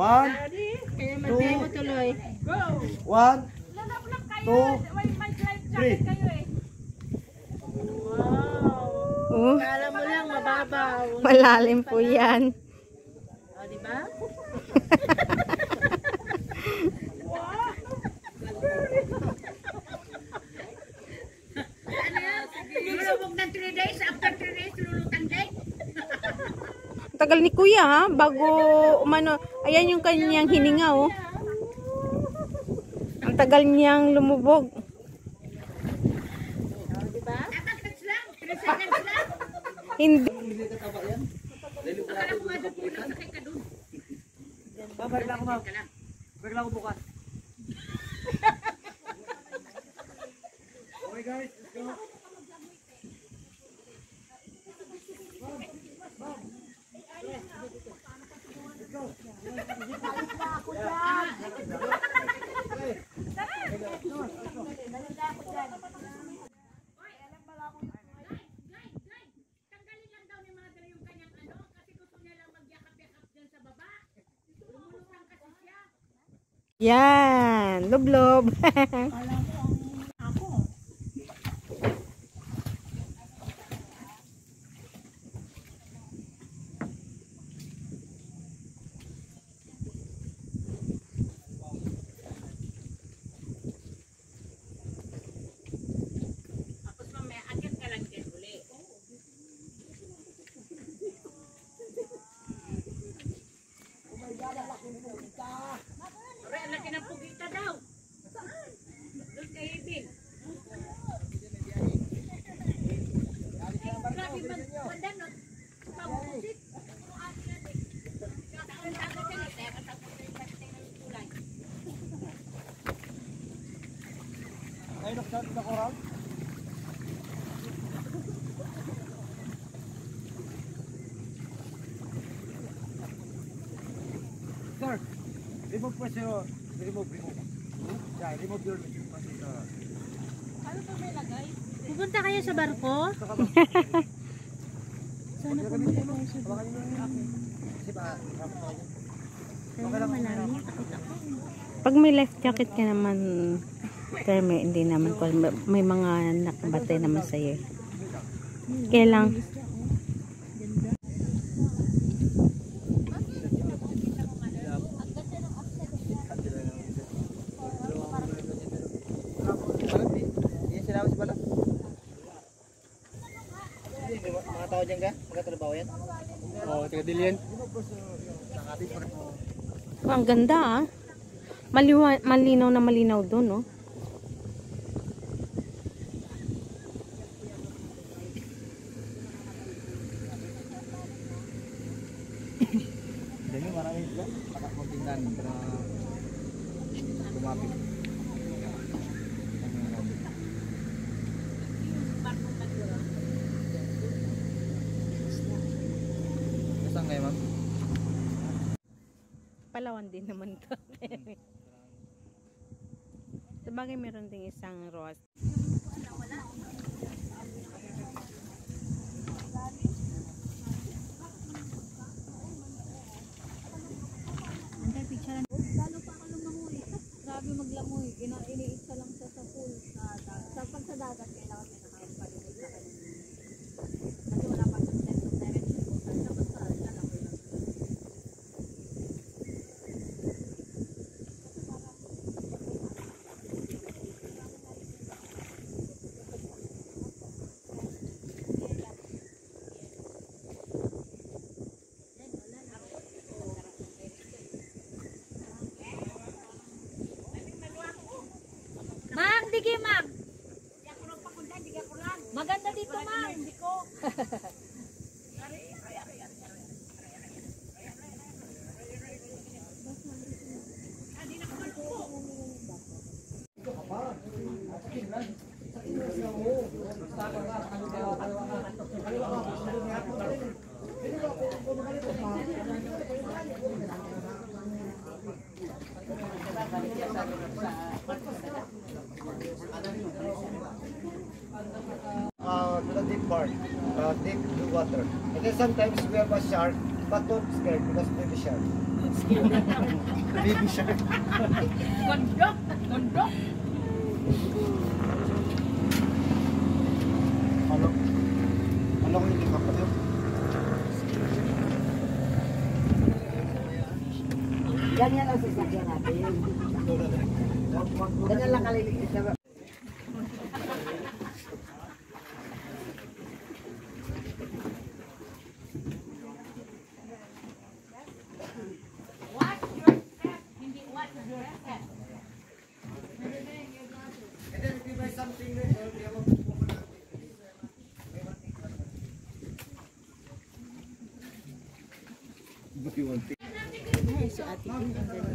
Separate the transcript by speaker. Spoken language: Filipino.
Speaker 1: 1, 2, 1, 2, 3.
Speaker 2: Oh.
Speaker 3: Kala mo lang mababaw.
Speaker 2: Malalim po yan.
Speaker 3: O, diba? Lulubog ng 3 days. After 3 days, lulutang day.
Speaker 2: Tagal ni Kuya ha, bago umano. Ayan yung kanyang hininga oh. Ang tagal niyang lumubog.
Speaker 3: Diba? 3 seconds lang.
Speaker 2: Hindi.
Speaker 3: Akala ko nga doon, pinasakay ka doon.
Speaker 1: Babalik lang ako, ma'am. Babalik lang ako bukas. Okay guys, let's go.
Speaker 2: Yan, lublob.
Speaker 3: Tapos mamaya, agad ka lang din uli. Ang laki ng pugita daw. Doon kay Ibig. Grabe bandan, no? Pabusit.
Speaker 1: Ay, nakasal na koral? Sir, remove po siya. Remove. Yeah, remove your passenger.
Speaker 3: Ano pa may lagay? Pupunta kayo sa barko? Sana pumunta kayo sa barko.
Speaker 1: Kasi ba, rapot ako dyan.
Speaker 3: Pero malalim, takot ako.
Speaker 2: Pag may life jacket ka naman, Terme, hindi naman. May mga nakabatay naman sa'yo. Kaya lang,
Speaker 1: Mga tao dyan ka? Magkatrabaho yan? Oo, taga-Dilian.
Speaker 2: oh, ang ganda ah. Malinaw na malinaw doon, no?
Speaker 1: Dami, maraming sila. Nakakuntingan na lumapit. Saan kayo, ma'am?
Speaker 2: Palawan din naman to. Sabagay meron ding isang rose.
Speaker 3: Anday, picture. Lalo pa ako lumangoy. Grabe maglamoy. Iniisa lang siya sa pool. Pag sa dagat, kailangan may nakapalimutan sa kanila. Kasi wala pa siyang sense of direction. Tapos sa lalamoy lang. Mang, dige mang. Maganda dito, mang. Hindi ko.
Speaker 1: To the deep part, deep blue water. And then sometimes we have a shark, but don't scared because baby shark. Baby shark.
Speaker 3: Gondok! Gondok!
Speaker 1: Ano? Ano kung hindi ka pa yun?
Speaker 4: Ganyan ang sasakyan natin. Ganyan lang kaliligit na.
Speaker 2: Ay, si ate ko.